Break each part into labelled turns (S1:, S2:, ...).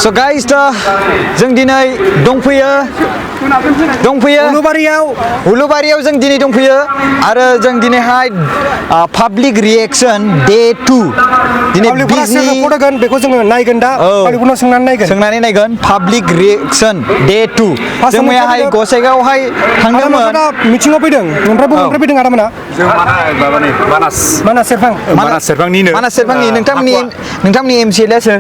S1: So guys, जों दिनै दंफैयो उलुबारियाव जों दिनै दंफैयो आरो जों दिनैहाय पाब्लिक रिएक्शन डे 2 दिनै बिजनि
S2: फट'गोन बेखौ जोङो नायगोन दा पाब्लिकफोरनाव
S1: सोंनानै नायगोन पाब्लिक रिएक्शन डे 2 जों मैयाहाय गसाइगावहाय थांदोंमोन
S2: मिथिङाव फैदों ओमफ्राय बबेनिफ्राय फैदों आदामोना
S3: जों मानास सेरफांनि
S1: नोंथांमोननि एमसिएलआ सोर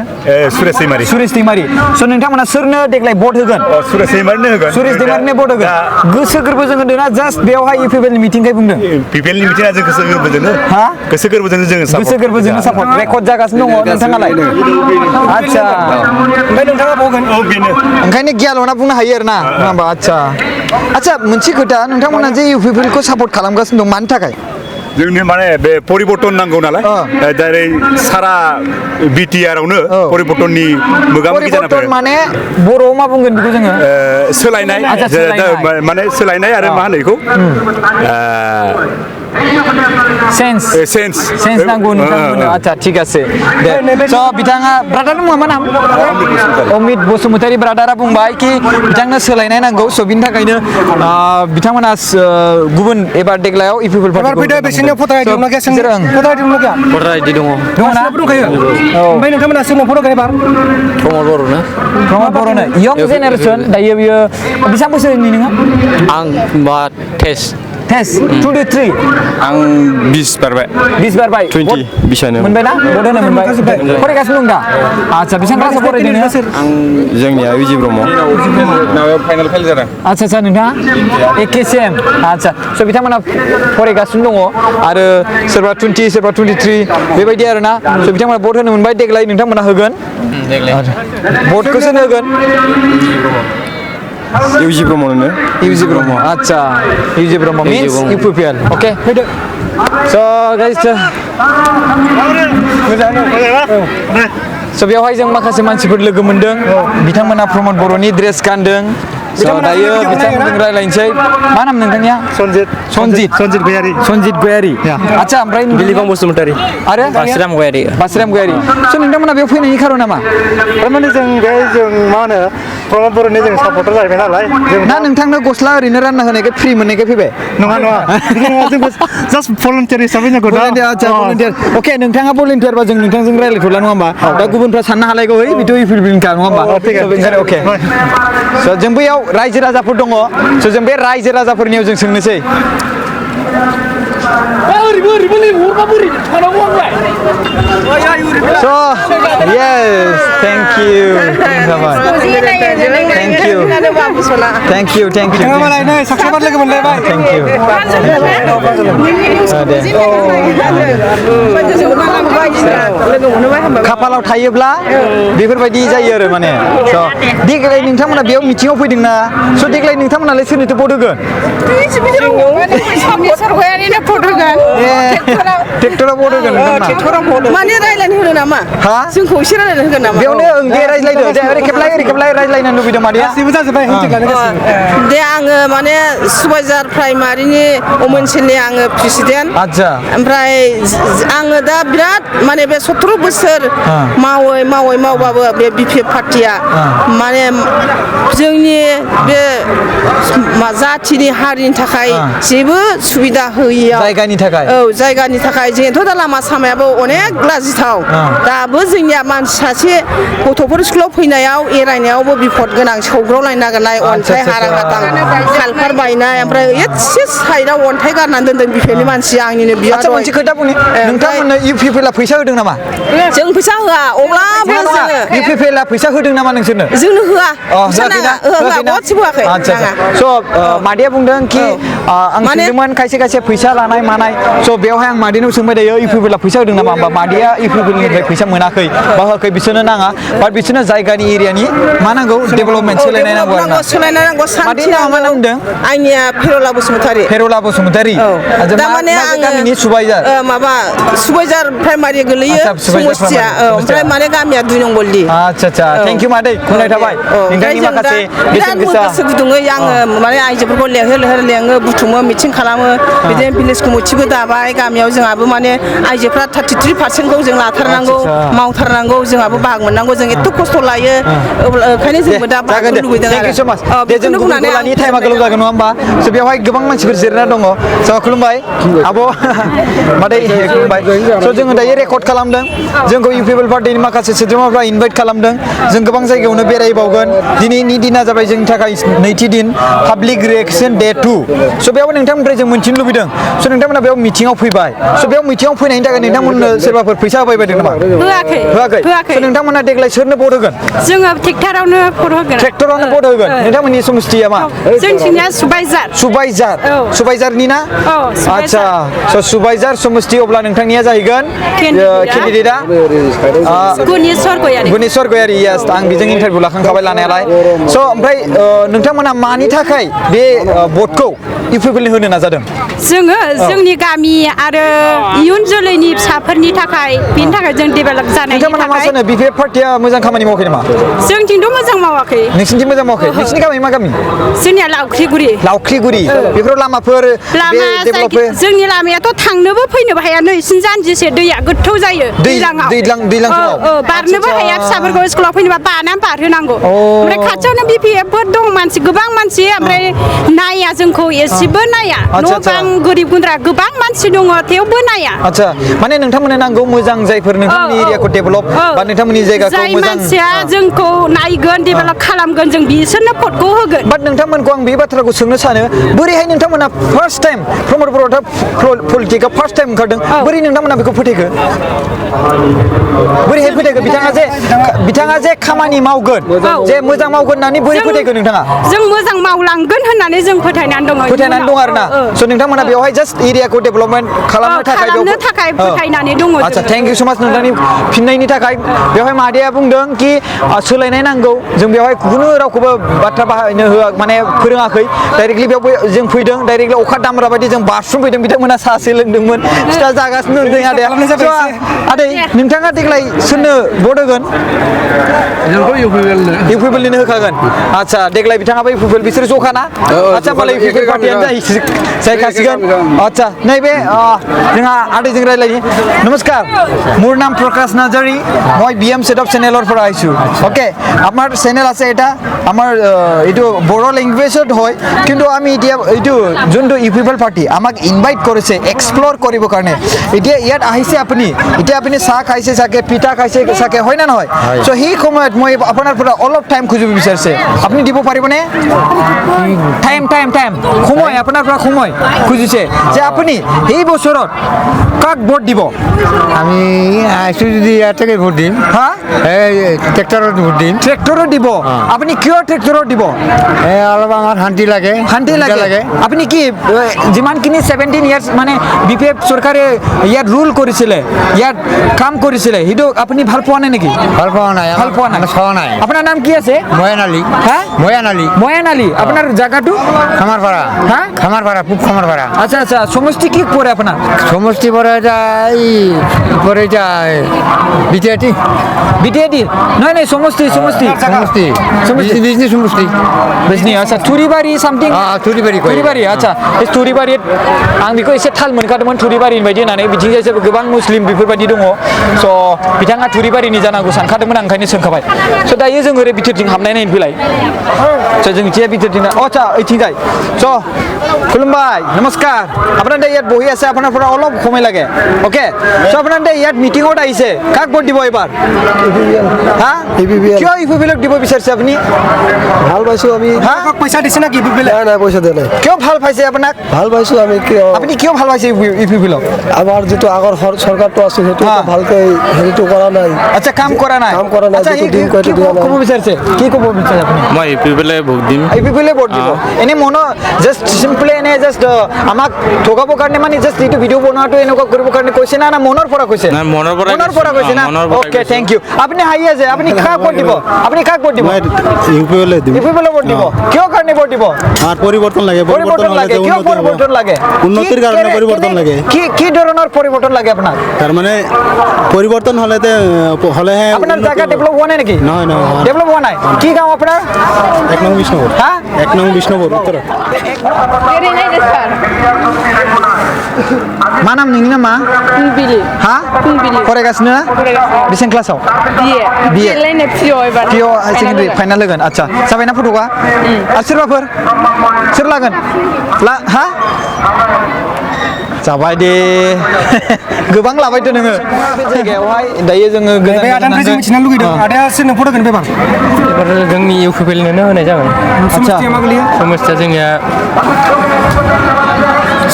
S1: सुरेश दैमारि स' नोंथांमोना सोरनो देग्लाय भट होगोन
S3: सुरेश दैमारिनो होगोन
S1: सुरेश दैमारिनो भट होगोन गोसो गोरबोजों होदोंना जास्ट बेवहाय इउपिपिएलनि मिटिंखाय बुंदों
S3: पिपिएलनि मिटिङा जों गोसो गोरबोजोंनो जोङो
S1: सापर्ट रेकर्ड जागासिनो दङ नोंथाङालाय आच्छा
S2: ओमफ्राय नोंथाङा बावगोन
S1: बेनो ओंखायनो गियाल'ना बुंनो हायो आरो ना होमबा आच्छा मोनसे खोथा नोंथांमोना जे इउपिपिएलखौ सापर्ट खालामगासिनो दं मानि थाखाय
S3: जोंनि माने बे परिबर्तन नांगौ नालाय दारै सारा बिटिआरआवनो परिबर्तननि मोगा-मोगि जाना फैयो
S1: माने बर'आव मा बुंगोन बेखौ जोङो
S3: सोलायनाय माने सोलायनाय आरो मा होनो बेखौ
S1: सेन्स नांगौ नोंथांमोननो आच्छा ठीक আছে दे स' बिथाङा ब्रादारनि मुङा मा नाम अमित बसुमतारी ब्रादारा बुंबाय कि बिथांनो सोलायनाय नांगौ स' बिनि थाखायनो बिथांमोना गुबुन एबार देग्लायाव इउपिपिएल
S2: भटार आइडि दंना गैया भटार आइडि दङ ना दंखायो ओमफ्राय नोंथांमोना सोरनो भट होगोन एबार प्रमद बर'नो यंग जेनेरेसन दायो बियो बेसेबां बोसोरनि नोङो
S4: आं मा टेस्ट
S1: 23
S4: आं 20 बारबाय 20 बिसानो
S1: मोनबायना भट होनो मोनबाय फरायगासिनो दं दा आच्छा बेसेबां क्लासाव फरायदों नोङो
S4: आं जोंनिया इउजि ब्रह्म फाइनाल फेल जादों
S1: आच्छा नोंथाङा एके सेम आच्छा स' बिथांमोना फरायगासिनो दङ आरो सोरबा 20 सोरबा 23 बेबायदि आरोना स' बिथांमोना भट होनो मोनबाय देग्लाय नोंथांमोना होगोन भटखौ सोरनो होगोन
S4: इउजि ब्रह्म
S1: आच्छा इउजि ब्रह्म मीन्स इउपिपिएल ओके स' गाइस स' बेवहाय जों माखासे मानसिफोर लोगो मोनदों बिथांमोना प्रमद बर'नि ड्रेस गानदों स' दायो बिथांमोनजों रायज्लायनोसै मा नाम नोंथांनिया सनजित गयारि आच्छा ओमफ्राय
S4: बिलिफां बसुमतारी
S1: आरो
S4: बासिराम गयारि
S1: स' नोंथांमोना बेयाव फैनायनि खारना मा
S2: थारमाने जों मा होनो प्रमद बर'नि जों सापर्टार जाहैबाय नालाय
S1: ना नोंथांनो गस्ला ओरैनो रानना होनायखाय फ्रि मोननायखाय फैबाय
S2: नङा जों जास्ट भलन्टियार हिसाबै जोंखौ
S1: भलन्टियार अके नोंथाङा भलन्टियारबा जों नोंथांजों रायज्लायथ'ला नङा होमबा दा गुबुनफ्रा साननो हालायगौ है बिथ' इउपिपिएलखा नङा होमबा अके स' जों बैयाव रायजो राजाफोर दङ स' जों बे रायजो राजाफोरनियाव जों सोंनोसै So yes, thank you. खाफालाव थायोब्ला बेफोरबायदि जायो आरो माने देग्लाय नोंथांमोना बेयाव मिथिङाव फैदोंना स' देग्लाय नोंथांमोनालाय सोरनोथो भट होगोन ट्रेक्टराव भट होगोन
S5: माने रायज्लायनो होनो नामा जोंखौ एसे रायज्लायनो होगोन नामा
S1: बेयावनो दे रायज्लायदो दे ओरै खेबलाय रायज्लायनो लुबैदों मादैया
S2: गासिबो जाजोबबाय
S5: दे आङो माने सुबाइजार प्राइमारिनि ओनसोलनि आङो प्रेसिडेन्ट
S1: आच्छा
S5: ओमफ्राय आङो दा बिराद माने बे 17 बोसोर मावबाबो बे बिपिएफ पार्टिया माने जोंनि बे जाथिनि हारिनि थाखाय जेबो सुबिदा होयियाव जायगानि थाखाय जोंथ' दा लामा सामायाबो अनेक लाजिथाव दाबो जोंनिया मानसि सासे गथ'फोर स्कुलाव फैनायाव एरायनायावबो बिपद गोनां सौग्रावलायनो नागिरनाय अन्थाइ हारां हाथां खालफार बायनाय ओमफ्राय एसे साइडआव अन्थाइ गारनानै दोनदों बिपिएफनि मानसिया आंनिनो बियो
S1: मोनसे खोथा बुंनि नोंथांमोननो इउपिपिएलआ फैसा होदों नामा
S5: जों फैसा होआ अब्लाबो जोङो
S1: इउपिपिएलआ फैसा होदों नामा नोंसोरनो
S5: जोंनो होआ गदसेबो होआखै
S1: स' मादैया बुंदों कि आं सोंदोंमोन खायसे फैसा लानाय मानाय स' बेवहाय आं मादैनाव सोंबाय दायो इउपिपिएलआ फैसा होदों नामा होमबा मादैया इउपिपिएलनिफ्राय फैसा मोनाखै बा होआखै बिसोरनो नाङा बाट बिसोरनो जायगानि एरियानि मा नांगौ डेभेलपमेन्ट सोलायनाय नांगौ मादैनि नामा मा नाम होनदों
S5: आंनिया फेरला बसुमतारी
S1: दामाने गामिनि सुबाइजार
S5: माबा सुबाइजार प्राइमारि गोलैयो समस्थिया ओमफ्राय माने गामिया 2 नं गल्ली
S1: आच्छा थेंक इउ मादै खुलुमनाय थाबाय नोंथांनि माखासे बेसेन गोसा
S5: गोसो गुदुङै आङो माने आइजोफोरखौ लेङो बुथुमो मिटिं खालामो बिदिनो भिलेज कमिटिबो दाबाय गामियाव जोंहाबो माने आइजोफ्रा 33%खौ जों लाथारनांगौ मावथारनांगौ जोंहाबो बाहागो मोननांगौ जों एथ' खस्थ' लायो ओंखायनो जोंबो दा बाहागो लुबैदों
S1: थेंक इउ सो माच दे जों
S5: बेखौनो बुंनानै
S1: गुबुनखौ लानि टाइमा गोलाव जागोन नङा होमबा स' बेवहाय गोबां मानसिफोर जिरायना दङ स' खुलुमबाय आब' मादै खुलुमबाय स' जोङो दायो रेकर्ड खालामदों जोंखौ इउ पिपल पार्टिनि माखासे सोद्रोमाफ्रा इनभाइट खालामदों जों गोबां जायगायावनो बेरायबावगोन दिनैनि दिना जाबाय जोंनि थाखाय नैथि दिन पाब्लिक रिएक्सन डे 2 स' बेयाव नोंथांमोननिफ्राय जों मोनथिनो लुबैदों स' नोंथांमोना बेयाव मिटिङाव फैबाय स' बेयाव मिटिङाव फैनायनि थाखाय नोंथांमोननो सोरबाफोर फैसा होबाय बायदों नामा
S6: होआखै
S1: स' नोंथांमोना देग्लाय सोरनो भट होगोन
S6: जोङो ट्रेक्टरावनो भट होगोन
S1: ट्रेक्टरावनो भट होगोन नोंथांमोननि समस्थिया मा
S6: जोंथिंनिया सुबाइजार
S1: सुबाइजार सुबाइजारनि ना आच्छा स' सुबाइजार समस्ति अब्ला नोंथांनिया जाहैगोन केन्डिडेटआ
S6: गुनेश्वर गयारि
S1: गुनेश्वर गयारि यास आं बेजों इन्टारभिउ लाखांखाबाय लानायालाय स' ओमफ्राय नोंथांमोना मानि थाखाय बे भटखौ इउ पिपलनि होनो नाजादों
S6: जोङो जोंनि गामि आरो इयुन जोलैनि फिसाफोरनि थाखाय बेनि थाखाय जों डेभेलप जानायनि
S1: नोंथांमोना मा
S6: थाखाय
S1: सानो बिपिएफ पार्टिया मोजां खामानि मावाखै नामा
S6: जोंथिंथ' मोजां मावाखै
S1: नोंसिनिथिं मोजां मावाखै नोंसिनि गामि मा गामि
S6: जोंनिया लावख्रिगुरि
S1: लावख्रिगुरि बेफोराव लामाफोर
S6: लामा जोंनि लामायाथ' थांनोबो फैनोबो हाया नैसिन जानजिसे दैया गोथौ जायो दैज्लाङाव
S1: दैज्लां समाव
S6: बारनोबो हाया फिसाफोरखौ स्कुलाव फैनोबा बारनानै बारहोनांगौ ओमफ्राय खाथियावनो बिपिएफफोर दं मानसि गोबां मानसि ओमफ्राय नाया जोंखौ एसेबो नाया न' बां गोरिब गुन्द्रा गोबां मानसि दङ थेवबो नाया
S1: आच्छा माने नोंथांमोननो नांगौ मोजां जायफोर नोंथांमोननि एरियाखौ डेभेलप बा नोंथांमोननि जायगाखौ
S6: जाय
S1: मोजां
S6: मानसिया जोंखौ नायगोन डेभेलप खालामगोन जों बिसोरनो भटखौ होगोन
S1: बाट नोंथांमोनखौ आं बे बाथ्राखौ सोंनो सानो बोरैहाय नोंथांमोना फार्स्ट टाइम प्रमद बर'आ पलिटिक्सआव फार्स्ट टाइम ओंखारदों बोरै नोंथांमोना बेखौ फोथायखो बोरैहाय फोथायखो बिथाङा जे खामानि मावगोन जे मोजां मावगोन होननानै बोरै फोथायखो नोंथाङा
S6: जों मोजां मावलांगोन होननानै जों फोथायनानै दङ
S1: आरोना स' नोंथांमोना बेवहाय जास्ट एरियाखौ डेभेलपमेन्ट खालामनो
S6: थाखाय फोथायनानै दङ
S1: आच्छा थेंक इउ सो माच नोंथांनि फिननायनि थाखाय बेवहाय मादैया बुंदों कि सोलायनाय नांगौ जों बेवहाय खुनु रावखौबो बाथ्रा बाहायनो होआ माने फोरोङाखै डाइरेक्टलि बेयाव जों फैदों डाइरेक्टलि अखा दामब्रा बायदि जों बारसुम फैदों बिथांमोना साहासो लोंदोंमोन फिथा जागासिनो दं आदाया आदै नोंथाङा देग्लाय सोरनो भट होगोन इउ पिपलनिनो होखागोन आच्छा देग्लाय बिथाङाबो इउ पिपल बिसोर जखाना आच्छा मालाय इउ पिपल पार्टियानो जाहैखासिगोन আচ্ছা নাইবে जोंहा आदैजों रायलायनि नमस्कार মোৰ নাম প্ৰকাশ নাজাৰী মই বিএম সেটআপ চেনেলৰ পৰা আহিছোঁ ওকে আমাৰ চেনেল আছে এটা আমাৰ এইটো বড়ো লেংগুৱেজত হয় কিন্তু আমি এতিয়া এইটো যোনটো ইউ পিপল পাৰ্টি আমাক ইনভাইট কৰিছে এক্সপ্ল'ৰ কৰিবৰ কাৰণে এতিয়া ইয়াত আহিছে আপুনি এতিয়া আপুনি চাহ খাইছে চাগে পিঠা খাইছে চাগে হয় না নহয় চ' সেই সময়ত মই আপোনাৰ পৰা অলপ টাইম খুজিব বিচাৰিছে আপুনি দিব পাৰিবনে টাইম সময় আপোনাৰ পৰা সময় খুজিছে যে আপুনি এই বছৰত কাক ভোট দিব
S7: আমি আইছো যদি ইয়াৰ থেকে ভোট দিম
S1: হা
S7: এই ট্ৰেক্টৰত ভোট দিম
S1: ট্ৰেক্টৰত দিব আপুনি কিয় ট্ৰেক্টৰত দিব
S7: অলপ আমাৰ শান্তি লাগে
S1: আপুনি কি যিমানখিনি 17 ইয়াৰ্ছ মানে বিপিএফ চৰকাৰে ইয়াত ৰুল কৰিছিলে ইয়াত কাম কৰিছিলে সেইটো আপুনি ভাল পোৱা নাই নেকি
S7: ভাল পোৱা নাই চোৱা নাই
S1: আপোনাৰ নাম কি আছে
S7: ময়ান আলী
S1: আপোনাৰ জায়গাটো
S7: খামাৰপাৰা
S1: হা
S7: খামাৰপাৰা পূব খামাৰপাৰা
S1: আচ্ছা সমষ্টি কি পৰে আপোনাৰ
S7: সমষ্টি পৰে এটা
S1: বিটিআইটি নহয় সমষ্টি
S7: বিজনেছ সমষ্টি
S1: बिजनी अच्छा थुरिबारि सामथिं थुरिबारि अच्छा बे थुरिबारि आं बेखौ एसे थाल मोनखादोंमोन थुरिबारिनि बायदि होननानै बिथिंजाय गोबां मुस्लिम बेफोरबायदि दङ स' बिथाङा थुरिबारिनि जानांगौ सानखादोंमोन आं ओंखायनो सोंखाबाय स' दायो जों ओरै बिथोरथिं हाबनाय नायनो फैलाय स' जोंथिया बिथोरथिं आচ্ছা ओइथिंजाय स' खुलुमबाय नमस्कार আপোনালোকে ইয়াত বহি আছে আপোনাৰ পৰা অলপ সময় লাগে ওকে চ' আপোনালোকে ইয়াত মিটিঙত আহিছে কাক ভোট দিব এবাৰ হা কিয় ইউপিপিএলক দিব বিচাৰিছে আপুনি
S2: ভাল পাইছোঁ আমি পইচা দিছে নেকি নাই পইচা দিয়া নাই
S1: কিয় ভাল পাইছে আপোনাক
S2: ভাল পাইছোঁ আমি
S1: আপুনি কিয় ভাল পাইছে ইউপিপিএলক
S2: আমাৰ যিটো আগৰ চৰকাৰটো আছে সেইটো ভালকৈ হেৰিটো কৰা নাই
S1: আচ্ছা কাম কৰা নাই কি ক'ব বিচাৰিছে কি ক'ব বিচাৰিছে আপুনি
S4: মই ইউপিপিএলে ভোট দিম
S1: ইউপিপিএলে ভোট দিব এনে জাষ্ট চিম্পলি এনে জাষ্ট আমাক ঠগাবৰ কাৰণে মানে জাষ্ট এইটো ভিডিঅ' বনোৱাটো এনেকুৱা কৰিবৰ কাৰণে কৈছে না মনৰ পৰা কৈছে
S4: মনৰ
S1: পৰা কৈছে না অ'কে থেংক ইউ আপুনি হাঁহি আছে আপুনি কাক ভোট দিব
S8: ইউপিএলে দিম
S1: ইউপিপিএলে ভোট দিব কিয় কাৰণে ভোট দিব
S8: আর পরিবর্তন লাগে
S1: কিয় পৰিৱৰ্তন লাগে
S8: উন্নতিৰ কাৰণে পৰিবৰ্তন লাগে
S1: কি ধৰণৰ পৰিৱৰ্তন লাগে আপোনাক
S8: তাৰ মানে পৰিবৰ্তন হলেহে
S1: আপোনাৰ জায়গা ডেভেলপ হোৱা নাই নেকি
S8: নহয়
S1: ডেভেলপ হোৱা নাই কি গাঁও আপোনাৰ
S8: 1 নং বিষ্ণুপুৰ
S1: হা
S8: 1 নং বিষ্ণুপুৰ উত্তৰ
S6: ओरैनो सार
S1: मा नाम नोंनि नामा
S6: फुंबिलि
S1: हा
S6: फुंबिलि
S1: फरायगासिनो ना
S6: फरायगासिनो
S1: बेसेबां क्लासाव
S6: बिए लायनो पिअ एबार
S1: पिअ हाई सेकेन्डारि फाइनाल होगोन आदसा जाबायना फट'आ आरो सोरबाफोर सोर लागोन हा जाबाय दे गोबां लाबायथ' नोङो जायगायावहाय दायो जोङो
S2: बे आदानिफ्राय जों मिथिनो लुगैदों आदाया सोरनो फट' होगोन बेबार
S4: एबार जोंनि इउपिपिएलनोनो होनाय जागोन
S2: समस्थिया मा गोलैयो
S4: समस्या जोंनिया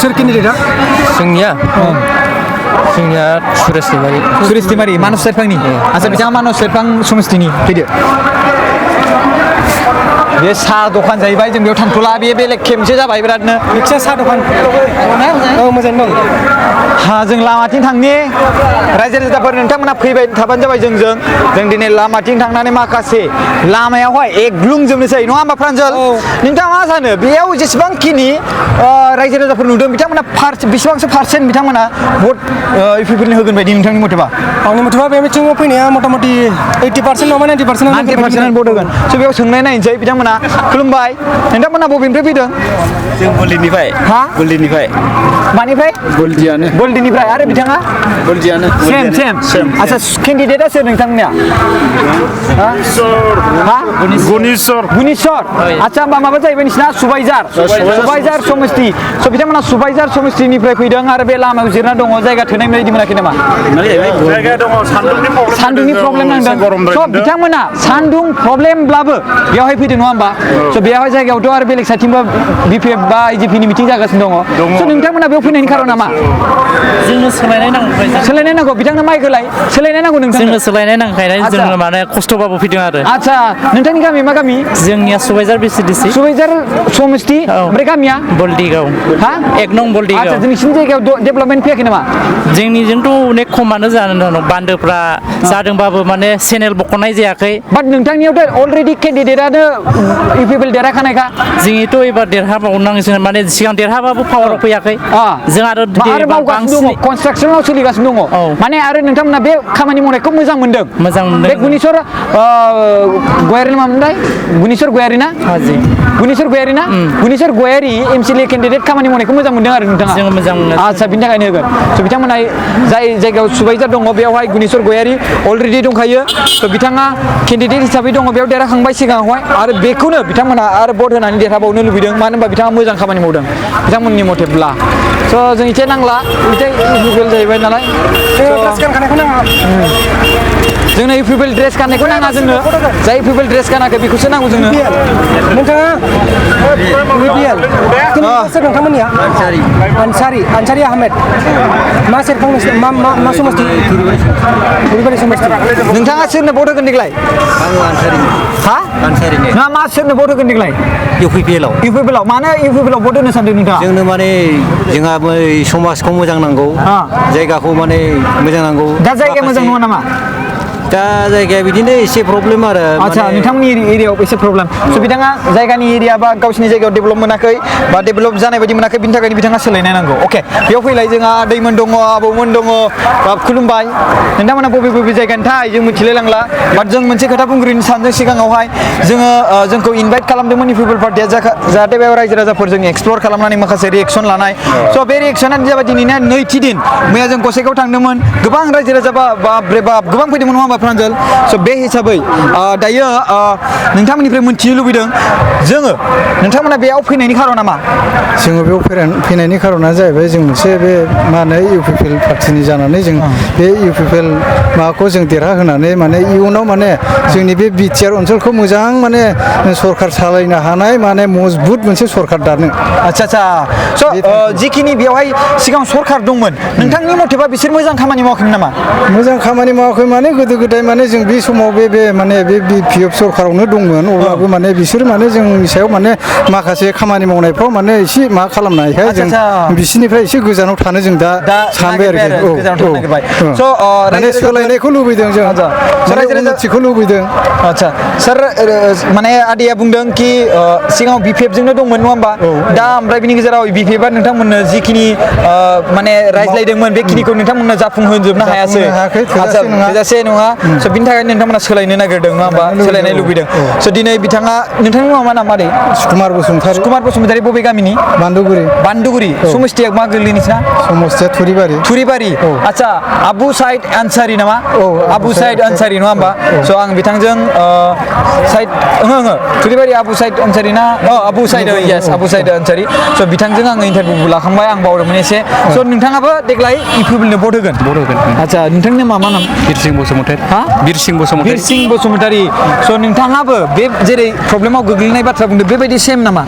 S2: सोर केन्डिडेटआ
S4: जोंनिया
S1: सुरेश दैमारि मानस सेरफांनि आচ্ছা बिथाङा मानस सेरफां समस्थिनि फैदो बे साहा दखान जाहैबाय जों बेयाव थांथ'ला बे बेलेग खेबसे जाबाय बिरादनो
S2: मिथिया साहा दखान औ मोजाङै दं
S1: हा जों लामाथिं थांनि रायजो राजाफोर नोंथांमोना फैबाय थाबानो जाबाय जों दिनै लामाथिं थांनानै माखासे लामायावहाय एग्लुंजोबनोसै नङा होमबा प्रान्जल नोंथाङा मा सानो बेयाव जेसेबांखिनि रायजो राजाफोर नुदों बिथांमोना बेसेबांसो पार्सेन्ट बिथांमोना भट इउपिपिएलनो होगोन बायदि नोंथांनि मथेबा
S2: आंनि मथेबा बे मिटिङाव फैनाया मथा-मथि 80% नङाबा 90%
S1: भट होगोन स' बेयाव सोंनाय नायनोसै बिथांमोना खुलुमबाय नोंथांमोना बबेनिफ्राय फैदों
S8: जों बुलदिनिफ्राय
S1: हा
S8: बुलदिनिफ्राय
S1: मानिफ्राय बुलदिनिफ्राय आरो बिथाङा
S8: बुलदियानो
S1: सेम आচ্ছা केन्डिडेटआ सोर नोंथांनिया हा गुनिस्वर आচ্ছা होमबा माबा जाहैबाय नोंसिना सुबाइजार समस्ति स' बिथांमोना सुबाइजार समस्तिनिफ्राय फैदों आरो बे लामायाव जिरना दङ जायगा थोनाय बायदि मोनाखै नामा सान्दुंनि प्रब्लेम नांदों स' बिथांमोना सान्दुं प्रब्लेमब्लाबो बेवहाय फैदों नङा होमबा स' बेवहाय जायगायावथ' आरो बेलेग साइडथिंबो बिपिएफ बा आइजिपिनि मिटिं जागासिनो दङ स' नोंथांमोना बेयाव फैनायनि खारना मा
S9: जोंनो सोलायनाय
S1: नांगौ बिथांनो माइखौलाय सोलायनाय नांगौ
S9: जोंनो सोलायनाय नांखायनाय जोङो माने खस्थ'बाबो फैदों आरो
S1: आচ্ছা नोंथांनि गामि मा गामि
S9: जोंनिया सुबाइजार बिसिडिसि
S1: सुबाइजार समस्ति ओमफ्राय गामिया
S9: बल्दिगाव
S1: हा
S9: 1 नं बल्दिगाव
S1: आচ্ছা जोंनि जायगायाव डेभेलपमेन्ट फैयाखै नामा
S9: जोंनिजोंथ' अनेक खमानो जानो दं बान्दोफ्रा जादोंबाबो माने चेनेल बख'नाय जायाखै
S1: बाट नोंथांनियावथ' अलरेडि केन्डिडेटआनो इउपिपिएल देरहाखानायखा
S9: जोंनिथ' एबार देरहाबावनांसिगोन माने सिगां देरहाबाबो पावाराव फैयाखै जों आरो
S1: मावगासिनो दङ कनस्ट्राक्सनाव सोलिगासिनो दङ माने आरो नोंथांमोना बे खामानि मावनायखौ मोजां मोनदों बे गुनिस्वर गयारि मामोनलाय गुनिस्वर गयारि ना गुनिस्वर गयारि एमसिएलए केन्डिडेट खामानि मावनायखौ मोजां मोनदों आरो नोंथाङा
S9: जों मोजां मोनो
S1: आচ্ছা बिनि थाखायनो होगोन स' बिथांमोना जाय जायगायाव सुबाइजार दङ बेवहाय गुनिस्वर गयारि अलरेडि दंखायो स' बिथाङा केन्डिडेट हिसाबै दङ बेयाव देरहाखांबाय सिगाङावहाय आरो बेखौनो बिथांमोना आरो भट होनानै देरहाबावनो लुबैदों मानो होनबा बिथाङा मोजां खामानि मावदों बिथांमोननि मथेब्ला स' जों इसे नांला इउपिपिएल जाहैबाय नालाय जोंनो इउपिपिएल ड्रेस गाननायखौ नाङा जोंनो जाय इउपिपिएल ड्रेस गानाखै बेखौसो नांगौ जोंनो
S2: नोंथाङा इउपिपिएल सोर नोंथांमोननिया आनसारि आहमेद मा सेरफां मा समस्ति समस्ति
S1: नोंथाङा सोरनो भट होगोन देग्लाय हा नोंहा मा सोरनो भट होगोन देग्लाय इउपिपिएलआव मानो इउपिपिएलआव भट होनो सानदों नोंथाङा
S7: जोंनो माने जोंहा समाजखौ मोजां नांगौ जायगाखौ माने मोजां नांगौ
S1: दा जायगाया मोजां नङा नामा
S7: दा जायगाया बिदिनो एसे प्रब्लेम आरो
S1: आচ্ছা नोंथांमोननि एरियायाव एसे प्रब्लेम स' बिथाङा जायगानि एरिया बा गावसिनि जायगायाव डेभेलप मोनाखै बा डेभेलप जानाय बायदि मोनाखै बिनि थाखायनो बिथाङा सोलायनाय नांगौ अके बेयाव फैलाय जोंहा दैमोन दङ आबौमोन दङ खुलुमबाय नोंथांमोना बबे जायगानिथाय जों मिथिलाय लांला बाट जों मोनसे खोथा बुंग्रोनो सानदों सिगाङावहाय जोंखौ इनभाइट खालामदोंमोन इउपिपिएल पार्टिया जाहाथे बेयाव रायजो राजाफोरजों एक्सप्लर खालामनानै माखासे रिएक्सन लानाय स' बे रिएक्सनानो जाबाय दिनैना नैथि दिन मैया जों गसाइगाव थांदोंमोन गोबां रायजो राजा बा गोबां फैदोंमोन नङा होमबा प्रान्जल स' बे हिसाबै दायो नोंथांमोननिफ्राय मोनथिनो लुबैदों जोङो नोंथांमोना बेयाव फैनायनि खारना मा
S10: जोङो बेयाव फैनायनि खारना जाहैबाय जों मोनसे बे मा होनो इउपिपिएल पार्टिनि जानानै जों बे इउपिपिएल माबाखौ जों देरहाहोनानै माने इयुनाव माने जोंनि बे बिटिआर ओनसोलखौ मोजां माने सरकार सालायनो हानाय माने मजबुत मोनसे सरकार दानो
S1: आচ্ছা स' जिखिनि बेवहाय सिगां सरकार दंमोन नोंथांनि मथेबा बिसोर मोजां खामानि मावाखैमोन नामा
S10: मोजां खामानि मावाखै माने गोदो गोदाय माने जों बे समाव बे माने बे बिपिएफ सरकारावनो दंमोन अब्लाबो माने बिसोर माने जोंनि सायाव माने माखासे खामानि मावनायफ्राव माने एसे मा खालामनायखाय जों बिसोरनिफ्राय एसे गोजानाव थानो जों दा सानबाय आरोखि माने सोलायनायखौ लुबैदों जों उन्नतिखौ लुबैदों
S1: आচ্ছা सार माने आदैया बुंदों कि सिगाङाव बिपिएफजोंनो दंमोन नङा होमबा दा ओमफ्राय बिनि गेजेराव बिपिएफआ नोंथांमोननो जिखिनि माने रायज्लायदोंमोन बेखिनिखौ नोंथांमोननो जाफुंहोजोबनो हायासै थोजासे नङा स' बिनि थाखाय नोंथांमोना सोलायनो नागिरदों नङा होमबा सोलायनाय लुबैदों स' दिनै बिथाङा नोंथांनि मुङा मा नाम मादै
S10: सुकुमार बसुमतारी
S1: सुकुमार बसुमतारी बबे गामिनि बान्दुगुरि समस्थिया मा गोग्लैयो नोंसिना
S10: समस्थिया
S1: थुरिबारि आচ্ছা आबु साइद आनसारि नामा आबु साइद आनसारि नङा होमबा स' आं बिथांजों साइद थुरिबारि आबु साइद आनसारि ना आबु साइद येस आबु साइद आनसारि स' बिथांजों आङो इन्टारभिउ लाखांबाय आं बावदोंमोन एसे स' नोंथाङाबो देग्लाय इउपिपिएलनो भट होगोन आচ্ছা नोंथांनि मा नाम
S4: बिरसिं बसुमतारी
S1: बिरसिं बसुमतारी स' नोंथाङाबो बे जेरै प्रब्लेमाव गोग्लैनाय बाथ्रा बुंदों बेबायदि सेम नामा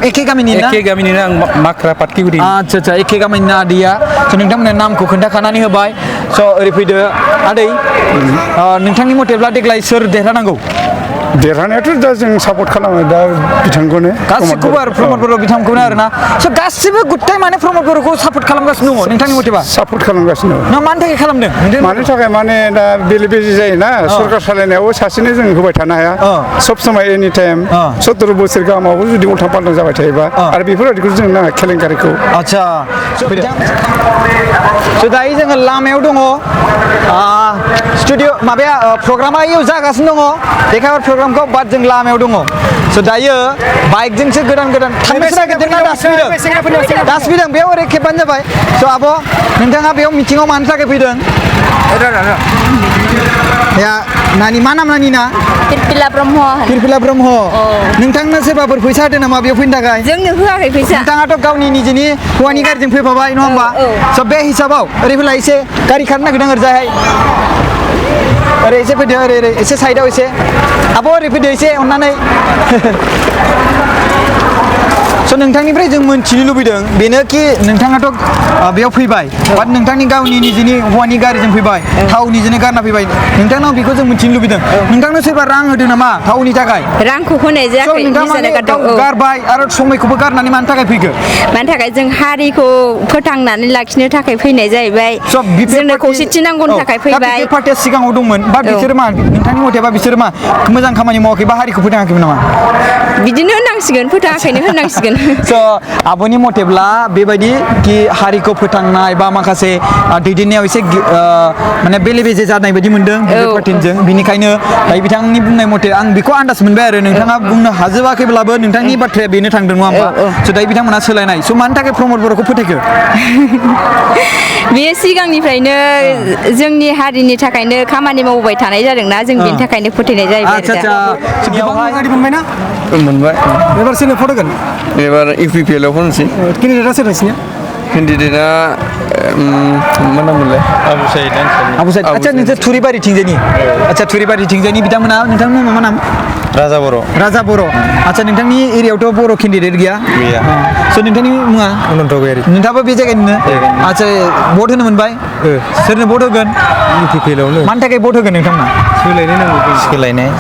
S1: एखे गामिनि ना
S4: आं माख्रा पाटकिगुरि
S1: आচ্ছা एखे गामिनि ना आदैया स' नोंथांमोना नामखौ खोन्थाखानानै होबाय स' ओरै फैदो आदै नोंथांनि मथेब्ला देग्लाय सोर देरहानांगौ
S10: देरहानायाथ' दा जों सापर्ट खालामो दा बिथांखौनो
S1: गासिखौबो आरो प्रमद बर' बिथांखौनो आरोना स' गासिबो गुथाय माने प्रमद बर'खौ सापर्ट खालामगासिनो दङ नोंथांनि मथेबा
S10: सापर्ट खालामगासिनो
S1: ना मानि थाखाय खालामदों
S10: मानि थाखाय माने दा बेले बेजे जायोना सरकार सालायनायावबो सासेनो जों होबाय थानो हाया सब समाय एनि टाइम 17 बोसोर गाहामावबो जुदि उल्था पाल्टा जाबाय थायोबा आरो बेफोरबायदिखौ जों नाङा केलेंकारिखौ
S1: आচ্ছা स' दायो जोङो लामायाव दङ स्टुडिअ माबाया प्रग्रामा इयाव जागासिनो दङ देखायहर प्रग्रामखौ बाट जों लामायाव दङ स' दायो बाइकजोंसो गोदान थांनोसो नागिरदोंना दासो फैदों बेयाव ओरै खेबबानो जाबाय स' आब' नोंथाङा बेयाव मिटिङाव मानि थाखाय फैदों या नानि मा नाम नानि ना
S11: किरपिला ब्रह्म
S1: नोंथांनो सोरबाफोर फैसा होदों नामा बेयाव फैनो थाखाय
S11: जोंनो होआखै फैसा
S1: नोंथाङाथ' गावनि निजेनि हौवानि गारिजों फैफाबाय नङा होमबा स' बे हिसाबाव ओरै फैलाय एसे गारि खारनो नागिरदों ओरैजाय ओरै एसे फैदो ओरै एसे साइडआव एसे आब' ओरै फैदो एसे अननानै स' नोंथांनिफ्राय जों मोनथिनो लुबैदों बेनो कि नोंथाङाथ' बेयाव फैबाय बाट नोंथांनि गावनि निजेनि हौवानि गारिजों फैबाय थाव निजेनो गारना फैबाय नोंथांनाव बेखौ जों मोनथिनो लुबैदों नोंथांनो सोरबा रां होदों नामा थावनि थाखाय
S11: रांखौ होनाय जायाखै
S1: गारबाय आरो समायखौबो गारनानै मानि थाखाय फैखो
S11: मानि थाखाय जों हारिखौ फोथांनानै लाखिनो थाखाय फैनाय जाहैबाय जोंनो खौसेथि नांगौनि थाखाय फैबाय
S1: पार्टिया सिगाङाव दंमोन बाट बिसोर मा नोंथांनि मथेबा बिसोर मा मोजां खामानि मावाखै बा हारिखौ फोथाङाखैमोन नामा
S11: बिदिनो होननांसिगोन फोथाङाखैनो होननांसिगोन
S1: स' आब'नि मथेब्ला बेबायदि कि हारिखौ फोथांनाय बा माखासे दैदेननायाव एसे माने बेले बेजे जानाय बायदि मोनदों पार्टिजों बिनिखायनो दायो बिथांनि बुंनाय मथे आं बेखौ आन्दाज मोनबाय आरो नोंथाङा बुंनो हाजोबाखैब्लाबो नोंथांनि बाथ्राया बेनो थांदों नङा होमबा स' दायो बिथांमोना सोलायनाय स' मानि थाखाय प्रमद बर'खौ फोथायखो
S11: बेयो सिगांनिफ्रायनो जोंनि हारिनि थाखायनो खामानि मावबाय थानाय जादोंना जों बेनि थाखायनो फोथायनाय जाहैबाय
S4: मोनबाय
S2: एबार सोरनो भट होगोन
S4: एबार इउपिपिएलआव होनोसै
S2: केन्डिडेटआ सोर नोंसिनिया
S4: केन्डिडेटआ मा नाम मोनलाय
S1: आबु साइद आচ্ছা नोंसोर थुरिबारिथिंजायनि आচ্ছা थुरिबारिथिंजायनि बिथांमोना नोंथांनि मुङा मा नाम
S4: राजा बर'
S1: आচ্ছা नोंथांनि एरियायावथ' बर' केन्डिडेट गैया स' नोंथांनि मुङा
S4: अनन्त गयारि
S1: नोंथाङाबो बे जायगानिनो आচ্ছা भट होनो मोनबाय सोरनो भट होगोन
S4: इउपिपिएलआवनो
S1: मानि थाखाय भट होगोन नोंथांमोना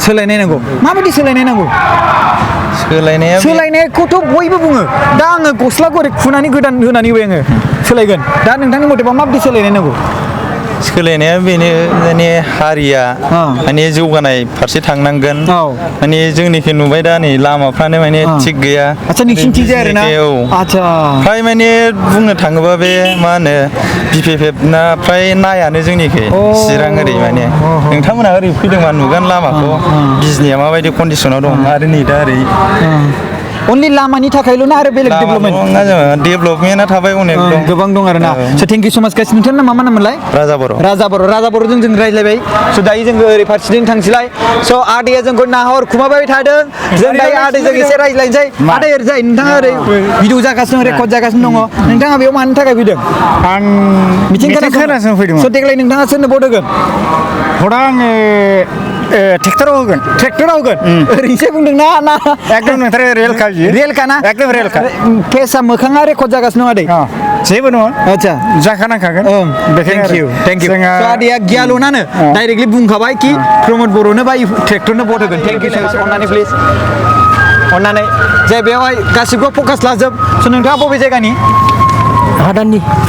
S1: सोलायनाय नांगौ माबायदि सोलायनाय नांगौ सोलायनायखौथ' बयबो बुङो दा आङो गस्ला गरे खुनानै गोदान होनानै होबाय आङो सोलायगोन दा नोंथांनि मथेबा माबायदि सोलायनाय नांगौ
S12: सोलायनाया बेनो माने हारिया माने जौगानाय फारसे थांनांगोन माने जोंनिखौ नुबाय दा नै लामाफ्रानो माने थिग गैया
S1: आচ্ছা नोंसिनिथिंजाय आरोना आচ্ছা
S12: फ्राय माने बुंनो थाङोबा बे मा होनो बिपिएफ ना फ्राय नायानो जोंनिखै चिरां ओरै माने नोंथांमोना ओरै फैदोंबा नुगोन लामाखौ बिजनिया माबायदि कन्डिसनाव दं आरो नै दा ओरै
S1: अनलि लामानि थाखायल' ना आरो बेलेग
S12: डेभेलपमेन्टआ थाबाय अनेक दं
S1: गोबां दं आरोना स' थेंक इउ सो माच गाइस नोंथांना मा नाममोनलाय राजा बर'जों जों रायज्लायबाय स' दायो जों ओरै फारसेथिं थांसैलाय स' आदैया जोंखौ नाहरखुमाबाय थादों जों दायो आदैजों एसे रायज्लायनोसै आदै ओरैजाय नोंथाङा ओरै भिडिअ जागासिनो रेकर्ड जागासिनो दङ नोंथाङा बेयाव मानि थाखाय फैदों
S10: आं
S1: मिथिं खोनासंनो
S10: फैदोंमोन
S1: स' देग्लाय नोंथाङा सोरनो भट होगोन
S10: भटआ आङो ट्रेक्टराव होगोन
S1: ओरैनोसो बुंदों ना
S10: एकदम नोंथारा
S1: रेलखा ना
S10: एकदम रेलखा
S1: फेसा मोखाङा रेकर्ड जागासिनो दं आदै
S10: जेबो नङा
S1: आচ্ছা
S10: जाखानांखागोन
S1: थेंक इउ आदैया गियाल'नानो डाइरेक्टलि बुंखाबाय कि प्रमद बर'नो बा ट्रेक्टरनो भट होगोन थेंक इउ अननानै प्लिज अननानै जे बेवहाय गासिबो फकास लाजोब स' नोंथाङा बबे जायगानि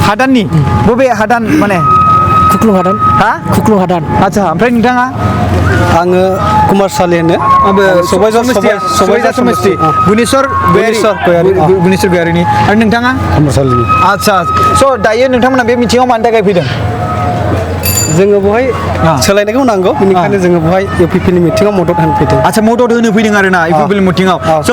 S1: हादाननि बबे हादान माने
S2: खुख्लुं हादान
S1: आচ্ছা ओमफ्राय नोंथाङा
S2: आङो कुमार साले होनो
S1: सबायजार समस्ति गुनेश्वर गयारिनि आरो नोंथाङा आচ্ছা स' दायो नोंथांमोना बे मिटिङाव मानि थाखाय फैदों
S2: जोङो बेवहाय सोलायनायखौ नांगौ बेनिखायनो जोङो बेवहाय इउपिपिएलनि मिटिङाव मदद होनो फैदों
S1: आচ্ছা मदद होनो फैदों आरोना इउपिपिएल मिटिङाव स'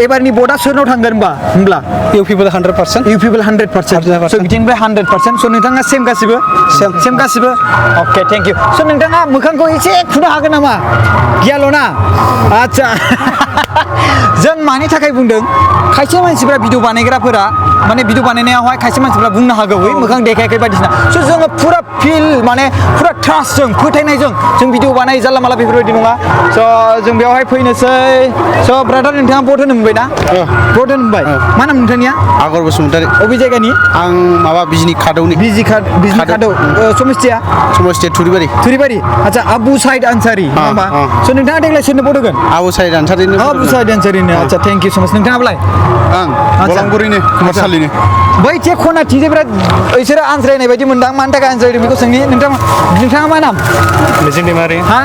S1: एबारनि भटआ सोरनाव थांगोन होमब्ला
S2: इउपिपिएल 100%
S1: इउपिपिएल 100% स' बिथिंनिफ्राय 100% स' नोंथाङा सेम गासिबो सेम गासिबो अके थेंक इउ स' नोंथाङा मोखांखौ एसे खुनो हागोन नामा गियाल' ना आচ্ছা जों मानि थाखाय बुंदों खायसे मानसिफ्रा भिडिअ बानायग्राफोरा माने भिडिअ बानायनायावहाय खायसे मानसिफ्रा बुंनो हागौ मोखां देखायाखै बायदिसिना स' जोङो फुरा फिल माने फुरा ट्रास्टजों फोथायनायजों जों भिडिअ बानाय जानला माला बेफोरबायदि नङा स' जों बेवहाय फैनोसै स' ब्रादार नोंथाङा भट होनो मोनबाय ना भट होनो मोनबाय मा नाम नोंथांनिया
S13: आगर बसुमतारी
S1: अबे जायगानि
S13: आं माबा बिजनि खादौनि
S1: बिजनि खादौ समस्थिया थुरिबारि आচ্ছা आबु साइद आनसारि नङा होमबा स' नोंथाङा देग्लाय सोरनो भट होगोन
S13: आबु साइद आनसारिनो
S1: आচ্ছা थेंक इउ सो माच नोंथाङालाय
S13: आं बलांगुरिनि कुमारसालिनि
S1: बै जे खना थिजेफ्रा बिसोरो आनज्रायनाय बायदि मोनदां मानि थाखाय आनज्रायदों बेखौ सोंनि नोंथाङा मा नाम
S14: मिजिं दैमारि
S1: हा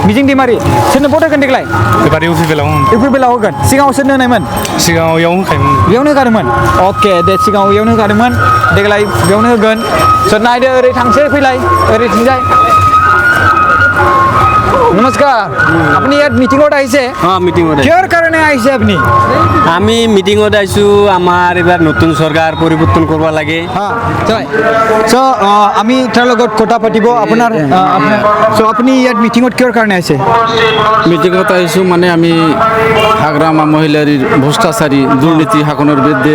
S1: मिजिं दैमारि सोरनो भट होगोन देग्लाय
S14: एबार
S1: इउपिपिएलआव होगोन सिगाङाव सोरनो होनायमोन
S14: सिगाङाव इयावनो होखायोमोन
S1: बेयावनो होखादोंमोन अके दे सिगाङाव इयावनो होखादोंमोन देग्लाय बेयावनो होगोन स' नायदो ओरै थांसै फैलाय ओरैथिंजाय नमस्कार আপনি ইয়াত মিটিংত আহিছে
S8: মিটিংত
S1: কিহৰ কাৰণে আহিছে আপুনি
S8: আমি মিটিংত আইছো আমাৰ এবাৰ নতুন চৰকাৰ পৰিৱৰ্তন কৰিব লাগে
S1: চ' আমি তাৰ লগত কথা পাতিব আপোনাৰ চ' আপুনি ইয়াত মিটিংত কিহৰ কাৰণে আহিছে
S15: মিটিংত আহিছোঁ মানে আমি হাগ্ৰামা মহিলাৰ ভ্ৰষ্টাচাৰী দুৰ্নীতি শাসনৰ বিৰুদ্ধে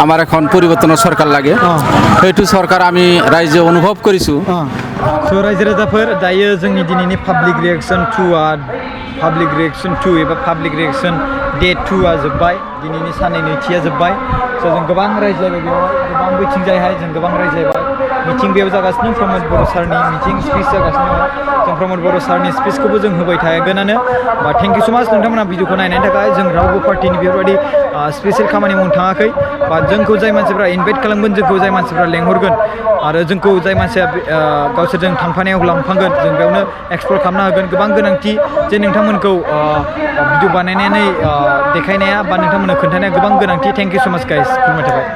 S15: আমাৰ এখন পৰিৱৰ্তনৰ চৰকাৰ লাগে সেইটো চৰকাৰ আমি ৰাইজে অনুভৱ কৰিছোঁ
S1: स' रायजो राजाफोर दायो जोंनि दिनैनि पाब्लिक रिएक्सन 2 एबा पाब्लिक रिएक्सन डे 2आ जोब्बाय दिनैनि साननै नैथिया जोब्बाय स' जों गोबां रायज्लायबाय बेवहाय गोबां बैथिंजायहाय जों गोबां रायज्लायबाय मिटिं बेयाव जागासिनो प्रमद बर' सारनि मिटिं स्पिच जागासिनो जों प्रमद बर' सारनि स्पिचखौबो जों होबाय थागोनानो बा थेंक इउ स' माच नोंथांमोना भिडिअखौ नायनायनि थाखाय जों रावबो पार्टिनि बेफोरबायदि स्पेसियेल खामानि मावनो थाङाखै बा जोंखौ जाय मानसिफ्रा इनभाइट खालामगोन जोंखौ जाय मानसिफ्रा लेंहरगोन आरो जोंखौ जाय मानसिया गावसोरजों थांफानायाव लांफागोन जों बेयावनो एक्सप्लर खालामनो हागोन गोबां गोनांथि जे नोंथांमोनखौ भिडिअ बानायनानै देखायनाया बा नोंथांमोननो खोन्थानाया गोबां गोनांथि थेंक इउ स' माच गाइस खुलुमनाय थाबाय